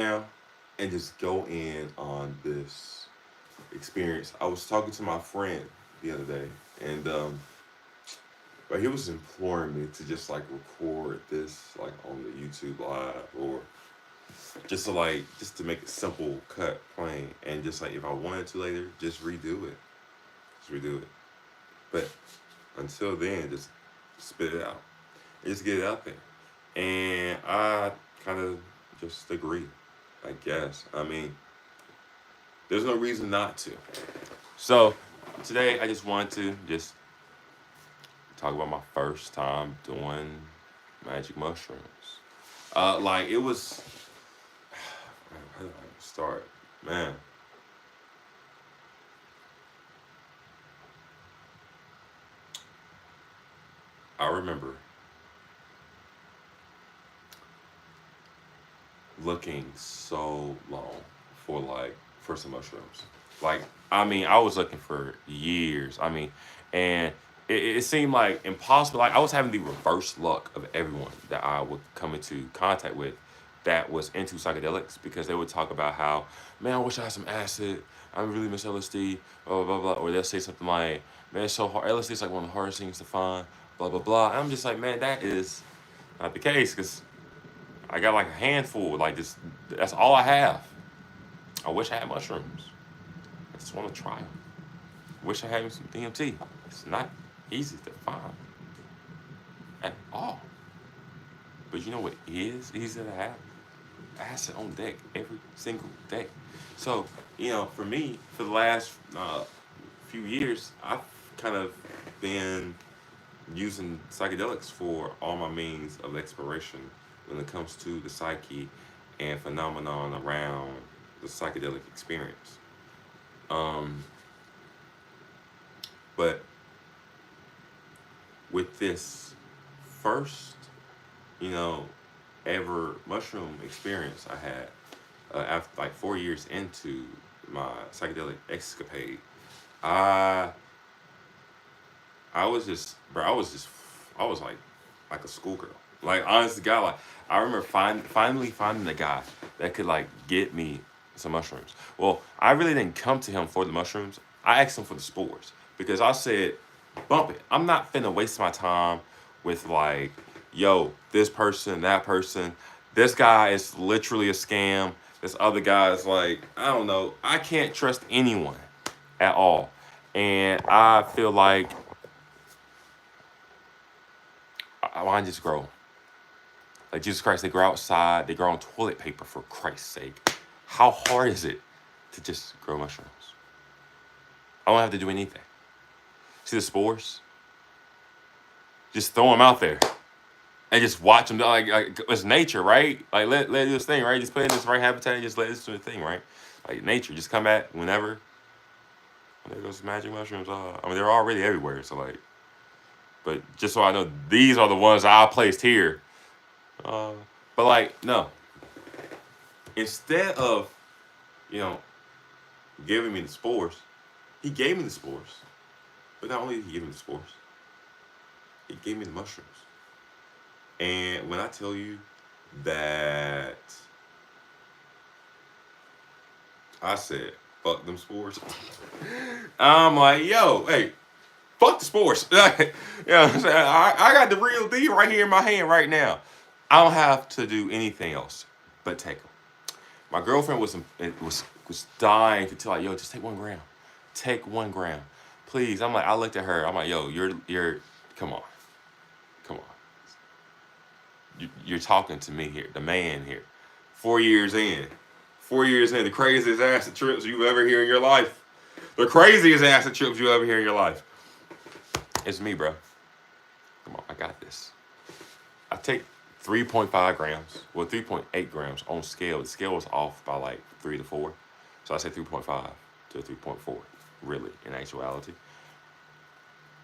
now and just go in on this experience. I was talking to my friend the other day, and but he was imploring me to just like record this like on the YouTube live, or just to make it simple, cut, plain, and just like if I wanted to later, just redo it. But until then, just spit it out, and just get it out there. And I kind of just agree, I guess. I mean, there's no reason not to. So today, I just wanted to just talk about my first time doing magic mushrooms. Like it was. How did I start? Man, I remember looking so long for some mushrooms. Like I mean, I was looking for years. I mean, and it seemed like impossible. Like I was having the reverse luck of everyone that I would come into contact with that was into psychedelics, because they would talk about how, man, I wish I had some acid. I really miss LSD, blah blah blah. Or they'll say something like, man, it's so hard. LSD is like one of the hardest things to find, blah blah blah. And I'm just like, man, that is not the case, because I got like a handful, like this. That's all I have. I wish I had mushrooms. I just want to try them. Wish I had some DMT. It's not easy to find at all. But you know what is easy to have? Acid on deck every single day. So, for me, for the last few years, I've kind of been using psychedelics for all my means of exploration when it comes to the psyche and phenomenon around the psychedelic experience. Um, but with this first, you know, ever mushroom experience I had, after like 4 years into my psychedelic escapade, I I was just, bro, I was like a schoolgirl. Like, honest to God, like, I remember finally finding a guy that could, like, get me some mushrooms. Well, I really didn't come to him for the mushrooms. I asked him for the spores, because I said, bump it. I'm not finna waste my time with, like, yo, this person, that person. This guy is literally a scam. This other guy is like, I don't know. I can't trust anyone at all. And I feel like mine just grow. Like Jesus Christ, they grow outside. They grow on toilet paper, for Christ's sake. How hard is it to just grow mushrooms? I don't have to do anything. See the spores? Just throw them out there and just watch them. Like it's nature, right? Like let it do this thing, right? Just put it in this right habitat and just let it do the thing, right? Like nature, just come back whenever. And there goes magic mushrooms. I mean, they're already everywhere. So like, but just so I know, these are the ones I placed here. Uh, but like, no. Instead of, you know, giving me the spores, he gave me the spores. But not only did he give me the spores, he gave me the mushrooms. And when I tell you that I said, fuck them spores, I'm like, yo, hey, fuck the spores. I got the real deal right here in my hand right now. I don't have to do anything else but take them. My girlfriend was dying to tell, like, yo, just take 1 gram. Take 1 gram. Please. I looked at her. I'm like, yo, come on. Come on. You're talking to me here, the man here. 4 years in. 4 years in, the craziest acid trips you ever hear in your life. The craziest acid trips you ever hear in your life. It's me, bro. Come on, I got this. I take 3.5 grams, well, 3.8 grams on scale. The scale was off by like 3 to 4. So I say 3.5 to 3.4, really, in actuality.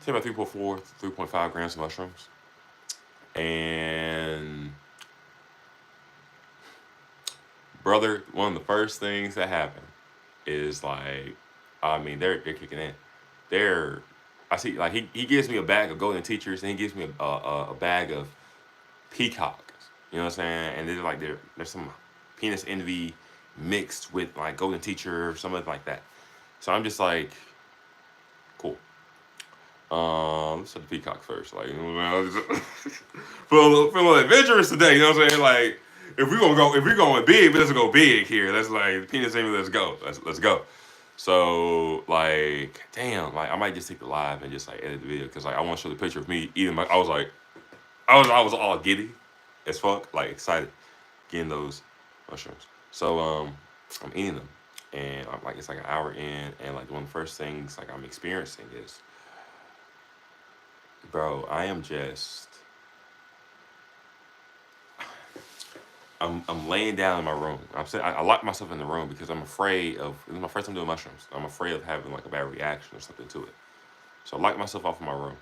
Take about 3.4 to 3.5 grams of mushrooms. And, brother, one of the first things that happen is like, I mean, they're kicking in. They're, I see, like, he gives me a bag of golden teachers, and he gives me a bag of peacocks. You know what I'm saying? And they're like, there's some. penis envy mixed with like golden teacher or something like that. So I'm just like, cool. Let's set the peacock first. Like, you know, feel adventurous today. You know what I'm saying? Like, if we're going big, let's go big here. Let's like penis envy. Let's go. Let's go. So like, damn, like I might just take the live and just like edit the video because like I want to show the picture of me eating my. I was like, I was all giddy as fuck, like excited getting those mushrooms. So I'm eating them, and I'm like it's like an hour in, and like one of the first things like I'm experiencing is, bro, I am just I'm laying down in my room. I'm saying I lock myself in the room because I'm afraid of. This is my first time doing mushrooms. I'm afraid of having like a bad reaction or something to it. So I lock myself off in my room,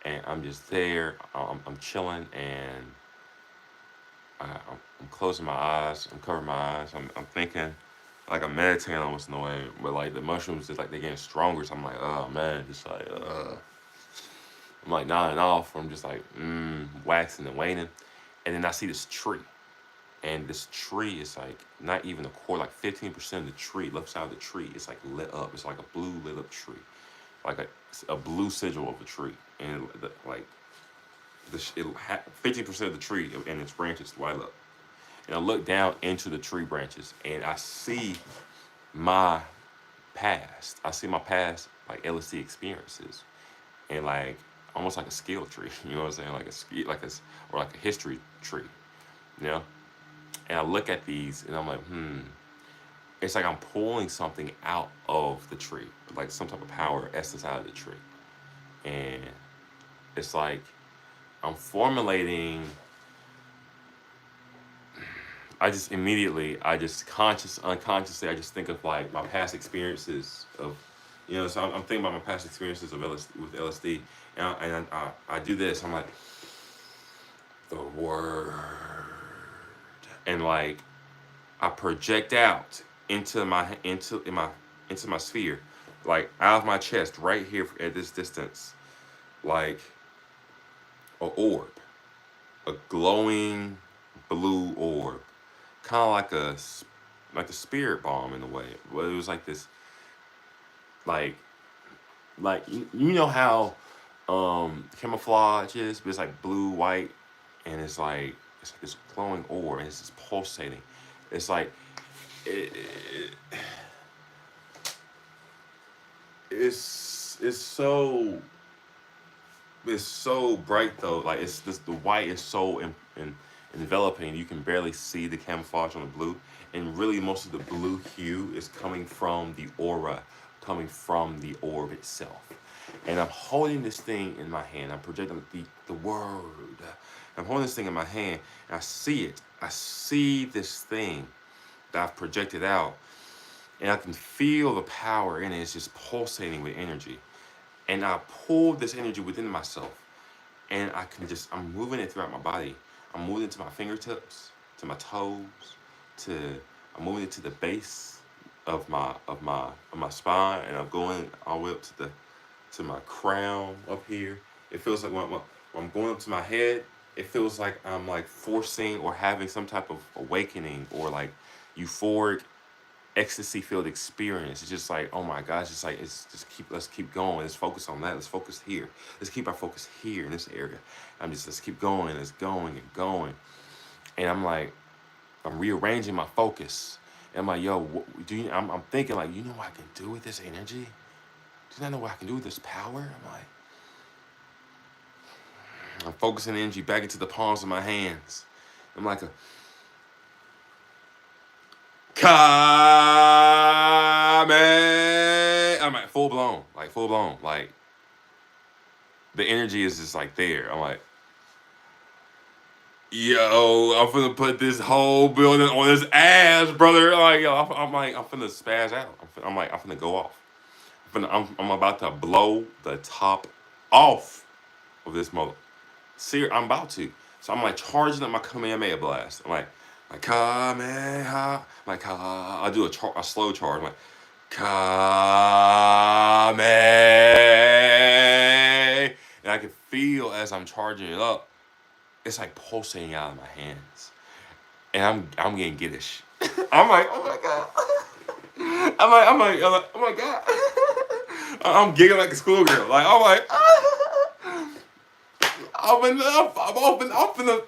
and I'm just there. I'm chilling, and I'm closing my eyes. I'm covering my eyes. I'm thinking, like I'm meditating almost in a way, but like the mushrooms is like they're getting stronger. So I'm like, oh man, just like I'm like nodding off. I'm just like waxing and waning, and then I see this tree. And this tree is like not even a quarter, like 15% of the tree, left side of the tree, is like lit up. It's like a blue lit up tree, like a blue sigil of a tree, and like 50% of the tree and its branches light up. And I look down into the tree branches, and I see my past. I see my past like LSD experiences, and like almost like a skill tree. You know what I'm saying? Or like a history tree. You know. And I look at these and I'm like, it's like I'm pulling something out of the tree, like some type of power essence out of the tree. And it's like I'm formulating, unconsciously, I just think of like my past experiences of, so I'm thinking about my past experiences of LSD. And I do this, I'm like, the word. And like, I project out into my sphere, like out of my chest, right here at this distance, like a orb, a glowing blue orb, kind of like a spirit bomb in a way. But it was like this, like you know how camouflage is, but it's like blue, white, and it's like this glowing orb, and it's just pulsating. It's like it, it's so bright though. Like it's this, the white is so enveloping. You can barely see the camouflage on the blue, and really most of the blue hue is coming from the aura, coming from the orb itself. And I'm holding this thing in my hand. I'm projecting the word. I'm holding this thing in my hand, and I see it. I see this thing that I've projected out, and I can feel the power in it. It's just pulsating with energy. And I pull this energy within myself, and I'm moving it throughout my body. I'm moving it to my fingertips, to my toes, I'm moving it to the base of my spine, and I'm going all the way up to my crown up here. It feels like when I'm going up to my head, it feels like I'm like forcing or having some type of awakening or like euphoric ecstasy filled experience. It's just like, oh my gosh, let's keep going. Let's focus on that. Let's focus here. Let's keep our focus here in this area. Let's keep going. Let's going and going. And I'm rearranging my focus. And I'm like, yo, I'm thinking like, you know what I can do with this energy? Do you not know what I can do with this power? I'm focusing the energy back into the palms of my hands. I'm like Kame. I'm like full blown. Like the energy is just like there. I'm like, yo, I'm finna put this whole building on his ass, brother. Like, yo, I'm finna spaz out. I'm finna go off. I'm about to blow the top off of this mother. See, I'm about to. So I'm like charging up my Kamehameha blast. I'm like Kamehameha. Like I do a slow charge. I'm like Kamehameha. And I can feel as I'm charging it up, it's like pulsating out of my hands, and I'm getting giddish. I'm like, oh my god. Oh my god. I'm giggling like a schoolgirl. Like, I'm like, I'm finna,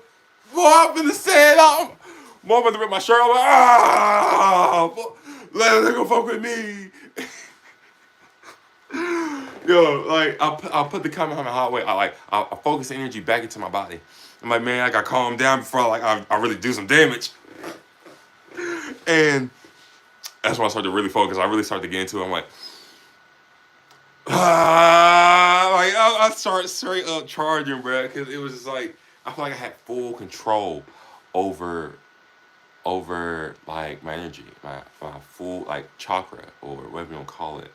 boy, I'm finna say it out. Boy, I'm about to rip my shirt. I'm like, let go fuck with me. Yo, like, I'll put the comment on the hot way. I focus the energy back into my body. I'm like, man, I gotta calm down before I really do some damage. And that's when I started to really focus. I really started to get into it. I'm like, I start straight up charging, bro, because it was just like I feel like I had full control over like my energy, my full like chakra or whatever you want to call it,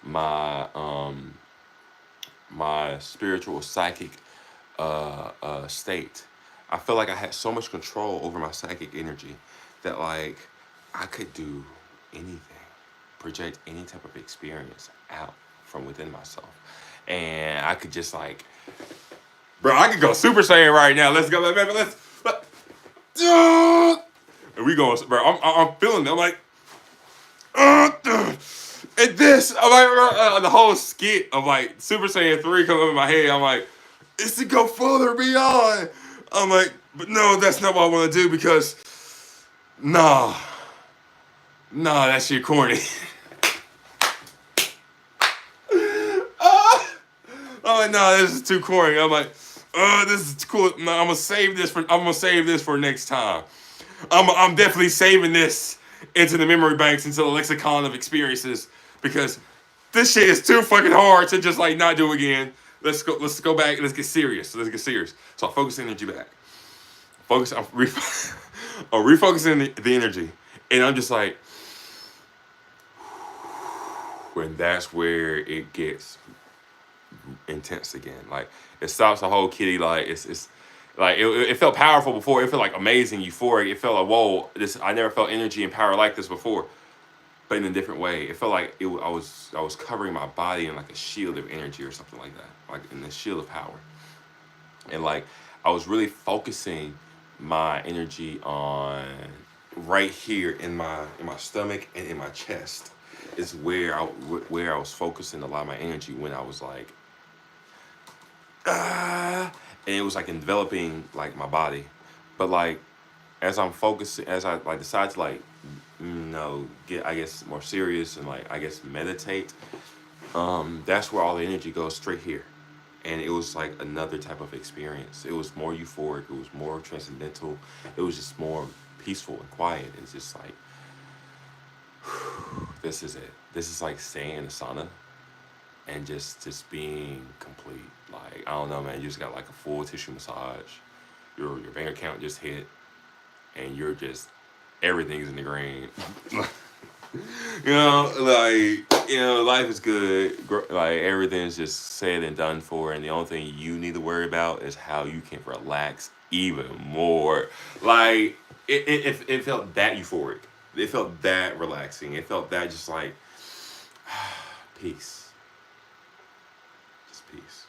my my spiritual psychic state. I feel like I had so much control over my psychic energy that like I could do anything, project any type of experience out from within myself, and I could just like, bro, I could go Super Saiyan right now. Let's go, and we going, bro. I'm feeling it. I'm like, and this, I'm like, the whole skit of like Super Saiyan 3 coming up in my head. I'm like, it's to go further beyond. I'm like, but no, that's not what I want to do because, nah, that shit corny. I'm like, nah, this is too corny. I'm like, this is cool. No, I'm gonna save this for next time. I'm definitely saving this into the memory banks, into the lexicon of experiences, because this shit is too fucking hard to just like not do again. Let's go back. Let's get serious. So I focus the energy back. I'm refocusing the energy, and I'm just like, and that's where it gets intense again. Like it stops the whole kitty. Like it's like it felt powerful before. It felt like amazing, euphoric. It felt like, whoa, I never felt energy and power like this before, but in a different way. It felt like I was covering my body in like a shield of energy or something like that, like in the shield of power. And like I was really focusing my energy on right here in my stomach and in my chest is where I was focusing a lot of my energy when I was like, and it was like enveloping like my body. But like as I'm focusing, as I like decide to like get, I guess, more serious and like I guess meditate, that's where all the energy goes straight here. And it was like another type of experience. It was more euphoric, it was more transcendental, it was just more peaceful and quiet. It's just like, this is it. This is like staying in the sauna and just being complete. Like, I don't know, man, you just got like a full tissue massage. Your bank account just hit and you're just, everything's in the green. Life is good. Like everything's just said and done for, and the only thing you need to worry about is how you can relax even more. Like it felt that euphoric. It felt that relaxing. It felt that just like peace, just peace.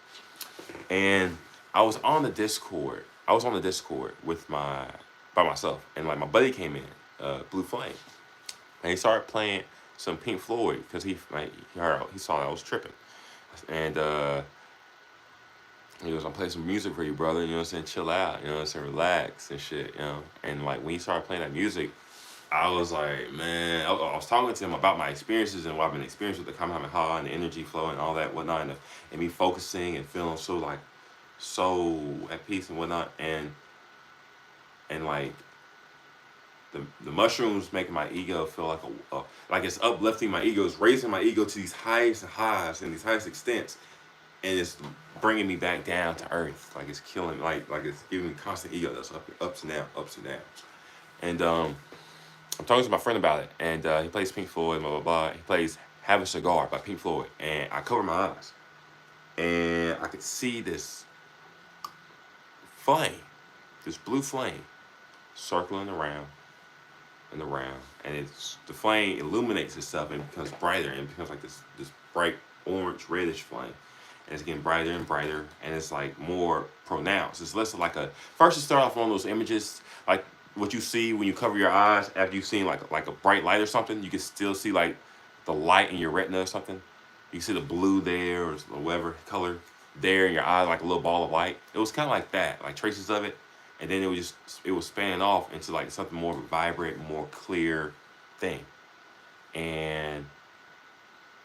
And I was on the Discord. With by myself, and like my buddy came in, Blue Flame. And he started playing some Pink Floyd because he saw that I was tripping. And he goes, I'm playing some music for you, brother. You know what I'm saying? Chill out. You know what I'm saying? Relax and shit, you know? And like when he started playing that music, I was like, man, I was talking to him about my experiences and what I've been experiencing with the Kamehameha and the energy flow and all that whatnot, and me focusing and feeling so at peace and whatnot. And like the mushrooms making my ego feel like like it's uplifting my ego, it's raising my ego to these highest highs and these highest extents, and it's bringing me back down to earth. Like it's killing, like it's giving me constant ego that's ups and down. And I'm talking to my friend about it, and he plays Pink Floyd, blah blah blah. He plays "Have a Cigar" by Pink Floyd, and I cover my eyes, and I could see this flame, this blue flame, circling around and around, and it's the flame illuminates itself and becomes brighter, and it becomes like this bright orange reddish flame, and it's getting brighter and brighter, and it's like more pronounced. It's less like first it started off one of those images like what you see when you cover your eyes after you've seen like a bright light or something. You can still see like the light in your retina or something. You see the blue there or whatever color there in your eye, like a little ball of light. It was kind of like that, like traces of it, and then it was spanning off into like something more vibrant, more clear thing. And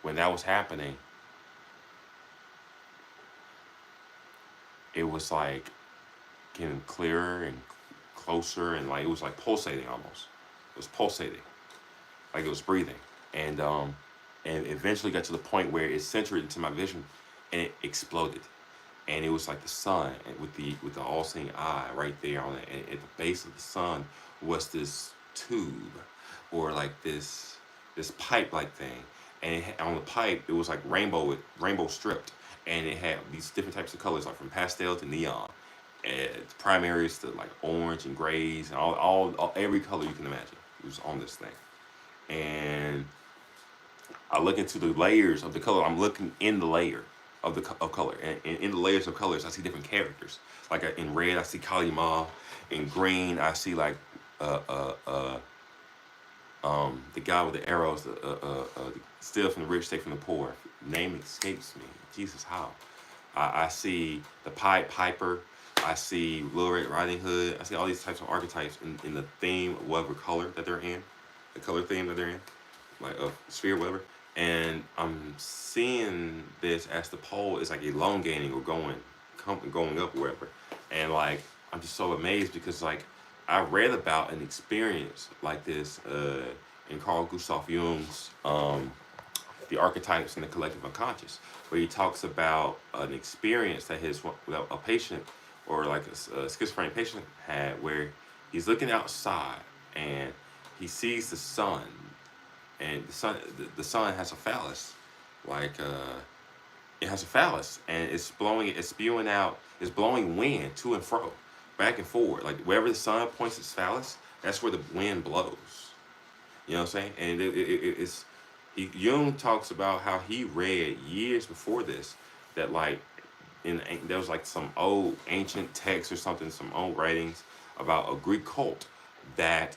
when that was happening, it was like getting clearer and closer, and like it was like pulsating almost. It was pulsating, like it was breathing, and eventually got to the point where it centered into my vision, and it exploded, and it was like the sun with the all-seeing eye right there on it, and at the base of the sun was this tube, or like this pipe like thing, and on the pipe it was like rainbow stripped, and it had these different types of colors, like from pastel to neon, and primaries to like orange and grays and all every color you can imagine. It was on this thing, and I look into the layers of the color. I'm looking in the layer of of color, and in the layers of colors, I see different characters. Like in red, I see Kali Ma. In green, I see like uh, uh, uh, the guy with the arrows, steal from the rich, take from the poor. Name escapes me. Jesus, how? I see the Pied Piper. I see Little Red Riding Hood. I see all these types of archetypes in the theme of whatever color that they're in, the color theme that they're in, like a sphere, whatever. And I'm seeing this as the pole is like elongating or going up, wherever. And like I'm just so amazed because like I read about an experience like this in Carl Gustav Jung's The Archetypes and the Collective Unconscious, where he talks about an experience that a patient or like a schizophrenic patient had, where he's looking outside and he sees the sun, and the sun has a phallus, like it has a phallus, and it's spewing out, it's blowing wind to and fro, back and forward, like wherever the sun points its phallus, that's where the wind blows. You know what I'm saying? And Jung talks about how he read years before this that like there was like some old ancient text or something, some old writings about a Greek cult that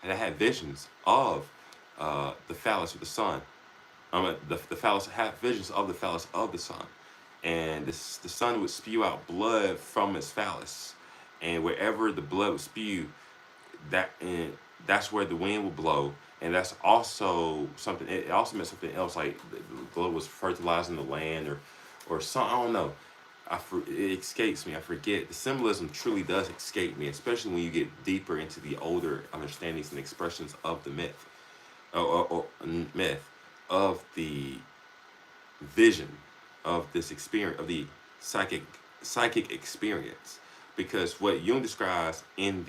had visions of the phallus of the sun. The phallus had visions of the phallus of the sun, and the sun would spew out blood from its phallus, and wherever the blood would spew, that's where the wind would blow, and that's also something. It also meant something else, like the blood was fertilizing the land, or some, I don't know. It escapes me. I forget. The symbolism truly does escape me, especially when you get deeper into the older understandings and expressions of the myth, or myth of the vision of this experience, of the psychic experience. Because what Jung describes in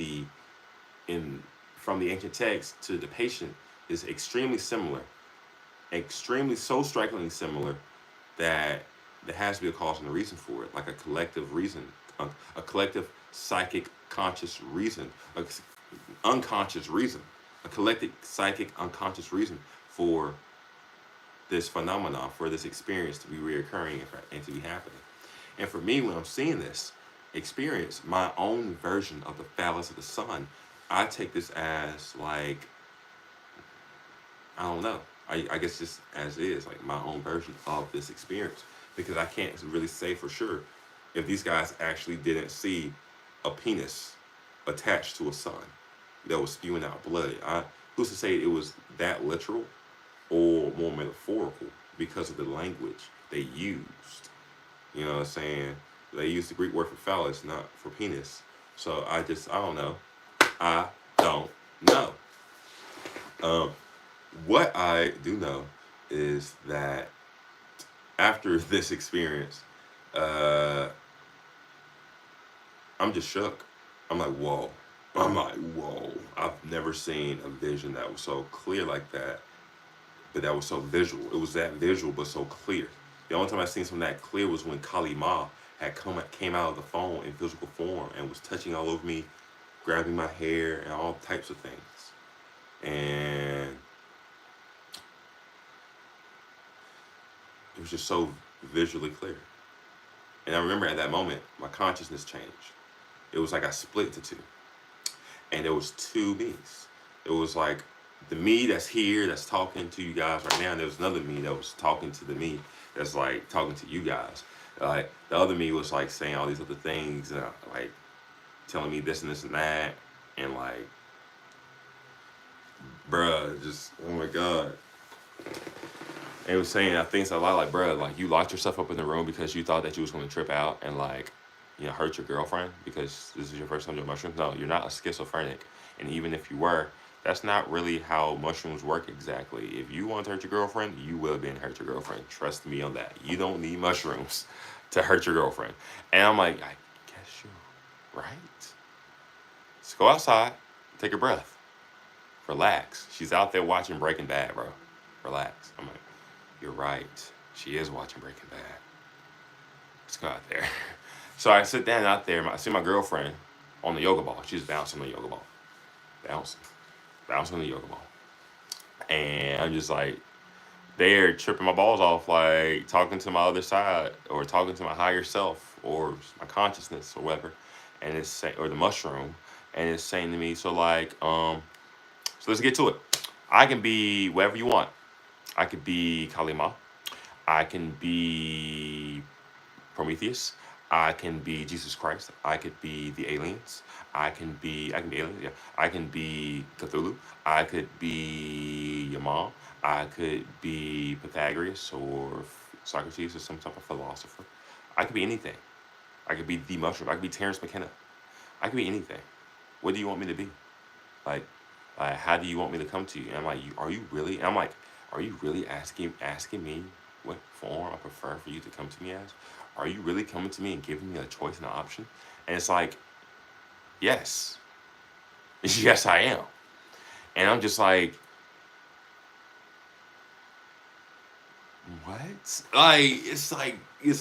from the ancient text to the patient is extremely similar, extremely so strikingly similar that there has to be a cause and a reason for it, like a collective reason, a collective psychic conscious reason, unconscious reason, a collective psychic unconscious reason for this phenomenon, for this experience to be reoccurring and to be happening. And for me, when I'm seeing this experience, my own version of the phallus of the sun, I take this as like, I don't know, I guess just as is, like my own version of this experience, because I can't really say for sure if these guys actually didn't see a penis attached to a sun that was spewing out blood. Who's to say it was that literal or more metaphorical because of the language they used? You know what I'm saying? They used the Greek word for phallus, not for penis. So I don't know. I don't know. What I do know is that after this experience, I'm just shook. I'm like, whoa. I'm like, whoa. I've never seen a vision that was so clear like that, but that was so visual. It was that visual, but so clear. The only time I seen something that clear was when Kali Ma came out of the phone in physical form and was touching all over me, grabbing my hair and all types of things. And it was just so visually clear. And I remember at that moment, my consciousness changed. It was like I split into two. and there was two me's. It was like the me that's here that's talking to you guys right now, and there was another me that was talking to the me that's like talking to you guys. Like the other me was like saying all these other things, like telling me this and this and that, and like, bruh, just oh my god. And it was saying, I think it's a lot like, bruh, like you locked yourself up in the room because you thought that you was gonna trip out and like, hurt your girlfriend because this is your first time doing mushrooms. No, you're not a schizophrenic. And even if you were, that's not really how mushrooms work exactly. If you want to hurt your girlfriend, you will be hurt your girlfriend. Trust me on that. You don't need mushrooms to hurt your girlfriend. And I'm like, I guess you're right. Just go outside, take a breath, relax. She's out there watching Breaking Bad, bro. Relax. I'm like, you're right. She is watching Breaking Bad. Let's go out there. So I sit down out there. I see my girlfriend on the yoga ball. She's bouncing on the yoga ball. Bouncing on the yoga ball. And I'm just like, there tripping my balls off, like talking to my other side or talking to my higher self or my consciousness or whatever. And it's saying, or the mushroom. And it's saying to me, so like, so let's get to it. I can be whatever you want. I could be Kalima. I can be Prometheus. I can be Jesus Christ. I could be the aliens. I can be aliens, yeah. I can be Cthulhu. I could be your mom. I could be Pythagoras or Socrates or some type of philosopher. I could be anything. I could be the mushroom. I could be Terrence McKenna. I could be anything. What do you want me to be? Like, how do you want me to come to you? And I'm like, are you really? And I'm like, are you really asking me what form I prefer for you to come to me as? Are you really coming to me and giving me a choice and an option? And it's like, yes. Yes, I am. And I'm just like, what? It's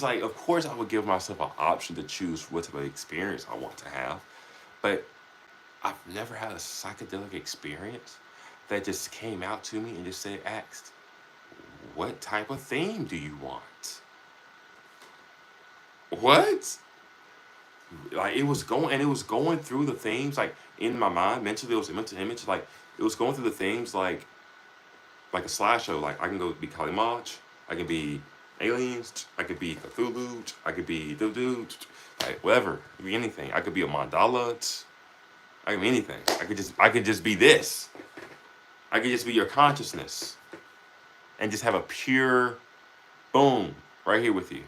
like, of course I would give myself an option to choose what type of experience I want to have. But I've never had a psychedelic experience that just came out to me and just asked, what type of theme do you want? What? Like it was going through the themes like in my mind mentally. It was a mental image, like it was going through the themes like a slideshow. Like I can go be Kalimaj, I can be aliens, I could be Cthulhu, I could be dude, like whatever, it could be anything. I could be a mandala, I could be anything. I could just be this. I could just be your consciousness, and just have a pure, boom, right here with you.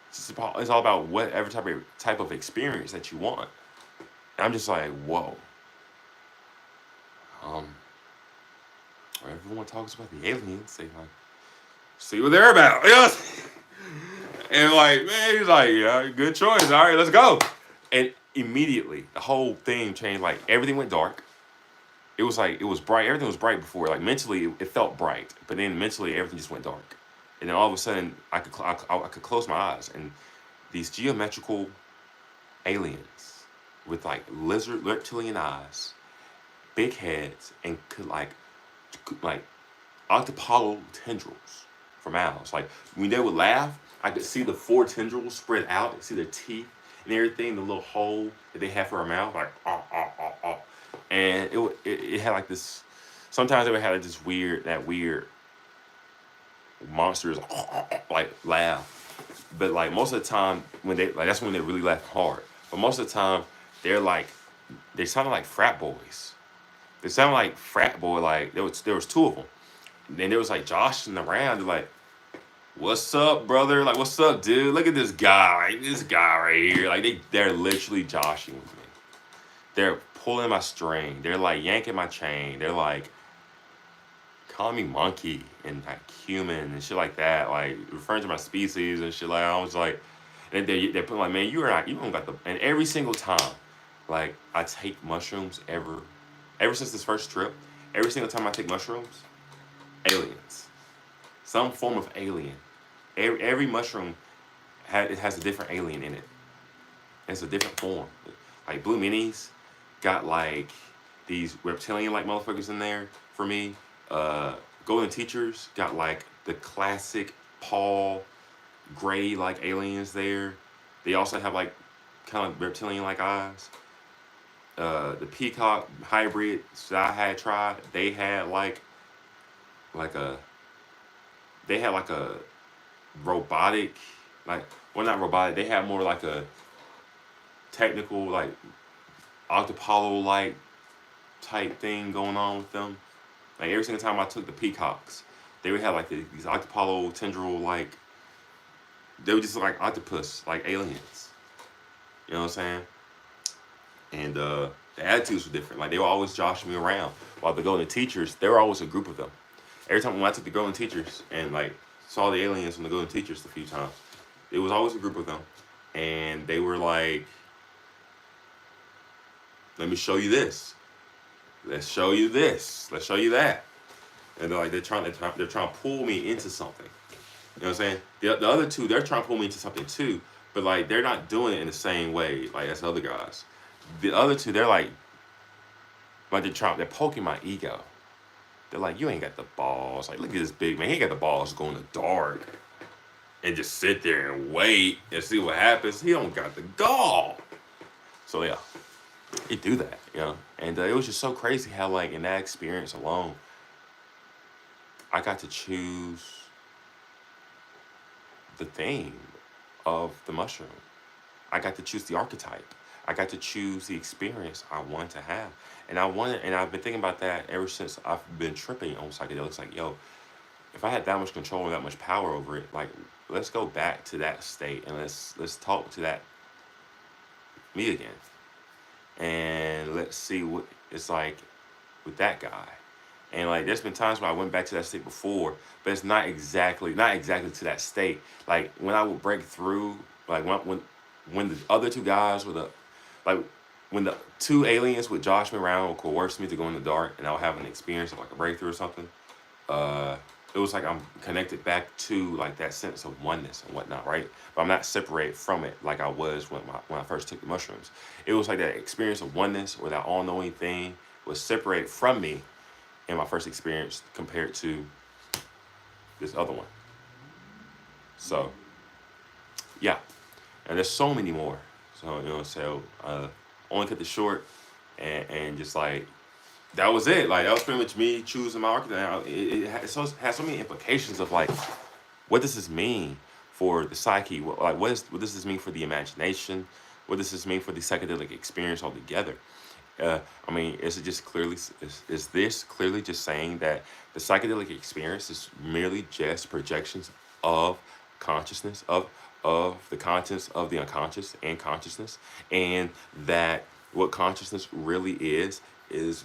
It's all about whatever type of experience that you want. And I'm just like, whoa. Everyone talks about the aliens. They like, see what they're about. Yes. And like, man, he's like, yeah, good choice. All right, let's go. And immediately, the whole thing changed. Like, everything went dark. It was like, it was bright. Everything was bright before. Like, mentally, it felt bright. But then mentally, everything just went dark. And then all of a sudden, I could close my eyes. And these geometrical aliens with, like, reptilian eyes, big heads, and could, like octopodal tendrils for mouths. Like, when they would laugh, I could see the 4 tendrils spread out. I could see their teeth and everything, the little hole that they have for a mouth, like, oh. And it had like this, sometimes it would have like this weird monsters like laugh. But like most of the time when they, like, that's when they really laugh hard. But most of the time they sounded like frat boys. They sounded like frat boy, like there was 2 of them. And then there was like joshing around. They're like, what's up, brother? Like, what's up, dude? Look at this guy. Like, this guy right here. Like, they're literally joshing with me. They're pulling my string. They're like yanking my chain. They're like calling me monkey and like human and shit like that. Like referring to my species and shit. Like, I was like, and they're putting like, man, you don't got the. And every single time, like, I take mushrooms ever since this first trip, every single time I take mushrooms, aliens, some form of alien. Every mushroom has a different alien in it. It's a different form. Like Blue Minis got like these reptilian-like motherfuckers in there for me. Golden Teachers got like the classic Paul gray-like aliens there. They also have like kind of reptilian-like eyes. The peacock hybrids that I had tried, like a they had like a robotic, like, well, not robotic, they had more like a technical, like octopolo like type thing going on with them. Like every single time I took the peacocks, they would have like these octopolo tendril, like they were just like octopus, like aliens. You know what I'm saying? And the attitudes were different. Like they were always joshing me around. While the golden teachers, there were always a group of them. Every time when I took the golden teachers and like saw the aliens from the golden teachers a few times, it was always a group of them, and they were like, "Let me show you this. Let's show you this. Let's show you that." And they're like they're trying to pull me into something. You know what I'm saying? The other two, they're trying to pull me into something too, but like they're not doing it in the same way like as the other guys. The other two, like they're poking my ego. They're like, you ain't got the balls. Like, look at this big man. He ain't got the balls to go in the dark and just sit there and wait and see what happens. He don't got the gall. So yeah, they do that, you know. And it was just so crazy how like in that experience alone, I got to choose the theme of the mushroom. I got to choose the archetype. I got to choose the experience I wanted to have. And I've been thinking about that ever since I've been tripping on psychedelics. Like, yo, if I had that much control and that much power over it, like, let's go back to that state and let's talk to that me again. And let's see what it's like with that guy. And like there's been times where I went back to that state before, but it's not exactly to that state. Like when I would break through, like when the other two guys were like when the two aliens would josh me around or coerce me to go in the dark, and I would have an experience of like a breakthrough or something. Uh, it was like I'm connected back to like that sense of oneness and whatnot, right? But I'm not separated from it like I was when I first took the mushrooms. It was like that experience of oneness where that all-knowing thing was separated from me in my first experience compared to this other one. So yeah, and there's so many more. So you know, only cut this short, and just like that was it. Like that was pretty much me choosing my archetype. It has so many implications of like, what does this mean for the psyche? What does this mean for the imagination? What does this mean for the psychedelic experience altogether? I mean, is this clearly just saying that the psychedelic experience is merely just projections of consciousness of the contents of the unconscious and consciousness, and that what consciousness really is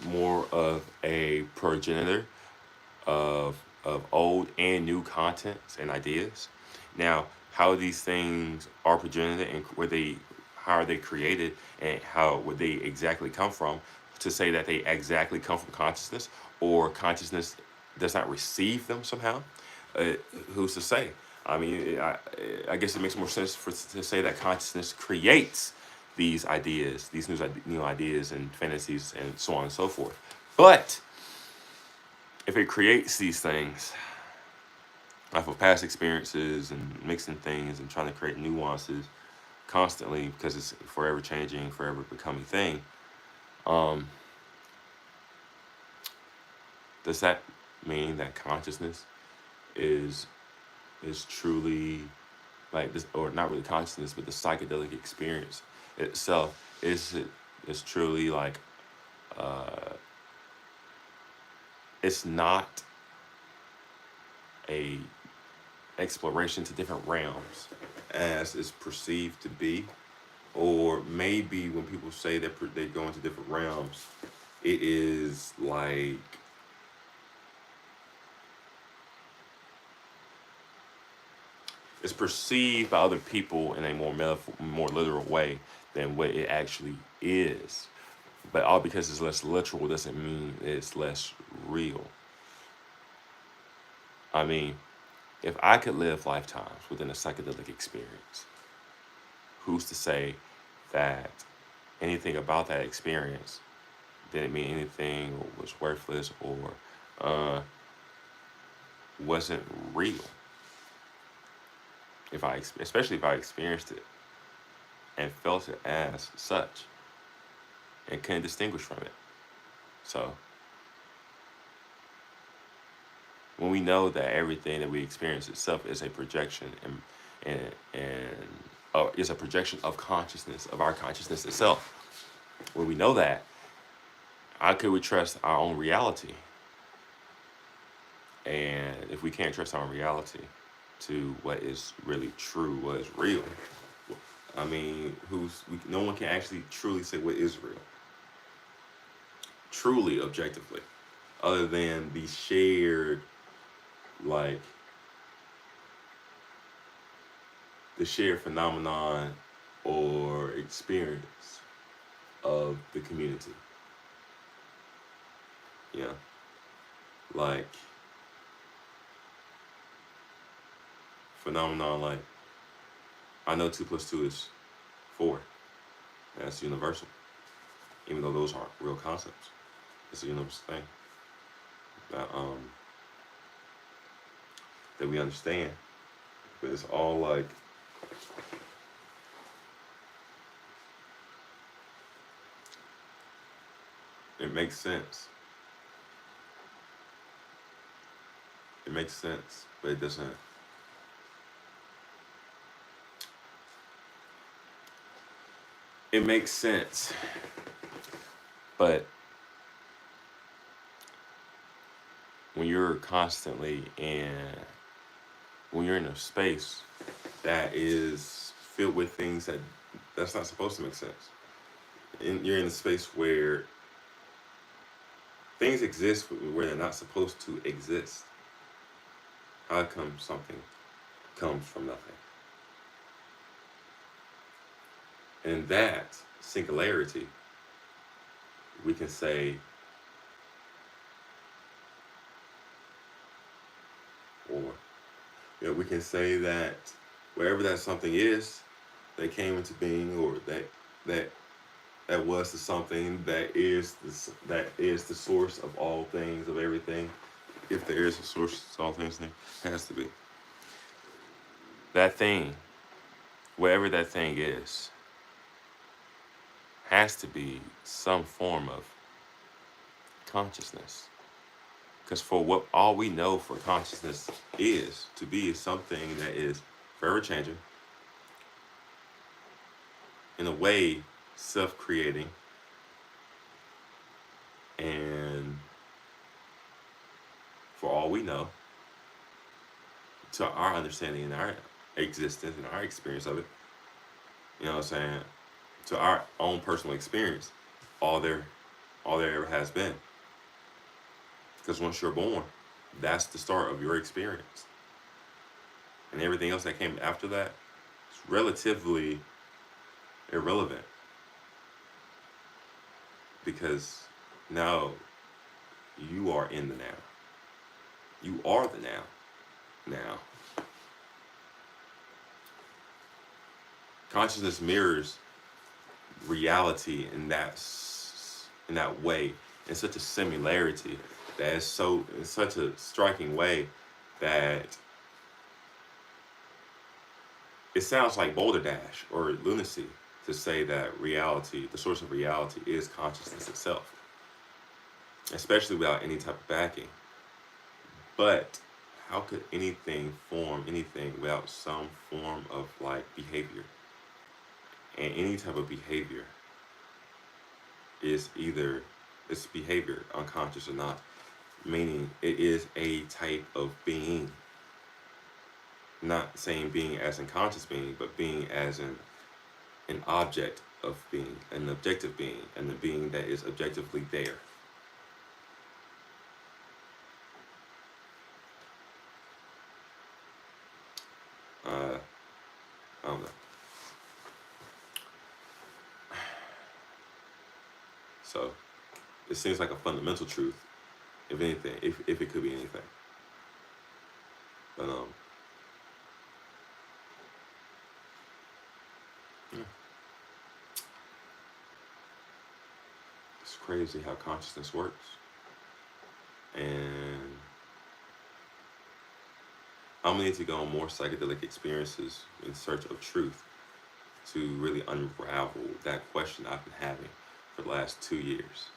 more of a progenitor of old and new contents and ideas. Now, how these things are progenitor and how are they created and how would they exactly come from? To say that they exactly come from consciousness or consciousness does not receive them somehow, uh, who's to say? I mean, I guess it makes more sense to say that consciousness creates these ideas, these new ideas and fantasies and so on and so forth. But if it creates these things off of past experiences and mixing things and trying to create nuances constantly because it's forever changing, forever becoming thing, um, does that mean that consciousness is truly like this, or not really consciousness, but the psychedelic experience itself is truly like uh, it's not a exploration to different realms as it's perceived to be, or maybe when people say that they go into different realms, it is like it's perceived by other people in a more literal way than what it actually is. But all because it's less literal doesn't mean it's less real. I mean, if I could live lifetimes within a psychedelic experience, who's to say that anything about that experience didn't mean anything or was worthless or uh, wasn't real? Especially if I experienced it and felt it as such. and couldn't distinguish from it. So when we know that everything that we experience itself is a projection and is a projection of consciousness, of our consciousness itself. When we know that, how could we trust our own reality? And if we can't trust our own reality to what is really true, what is real, I mean, no one can actually truly say what is real, truly objectively, other than the shared, like, the shared phenomenon or experience of the community. Yeah. Like, phenomenon like, I know 2 plus 2 is 4. That's universal. Even though those aren't real concepts. It's a universal thing that that we understand. But it's all like, it makes sense. It makes sense, but it doesn't. It makes sense, but when you're constantly when you're in a space that is filled with things that's not supposed to make sense, and you're in a space where things exist where they're not supposed to exist, how come something comes from nothing? And that singularity, we can say, or we can say that wherever that something is that came into being, or that was the something that is the source of all things, of everything. If there is a source of all things, there has to be that thing. Wherever that thing is, has to be some form of consciousness. Because for what all we know for consciousness is to be something that is forever changing, in a way self-creating, and for all we know, to our understanding and our existence and our experience of it, you know what I'm saying, to our own personal experience, all there ever has been. Because once you're born, that's the start of your experience. And everything else that came after that is relatively irrelevant. Because now you are in the now. You are the now. Now. Consciousness mirrors reality in that way, in such a similarity that is in such a striking way that it sounds like Boulder Dash or lunacy to say that reality, the source of reality, is consciousness itself, especially without any type of backing. But how could anything form anything without some form of like behavior? And any type of behavior is either it's behavior, unconscious or not, meaning it is a type of being. Not saying being as in conscious being, but being as in an object of being, an objective being, and the being that is objectively there. I don't know. So it seems like a fundamental truth, if anything, if it could be anything. But yeah. It's crazy how consciousness works. And I'm gonna need to go on more psychedelic experiences in search of truth to really unravel that question I've been having for the last 2 years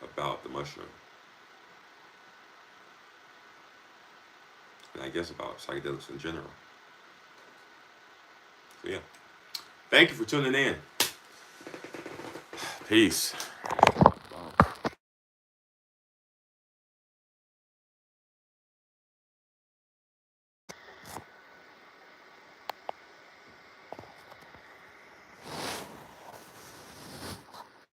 about the mushroom. And I guess about psychedelics in general. So yeah. Thank you for tuning in. Peace.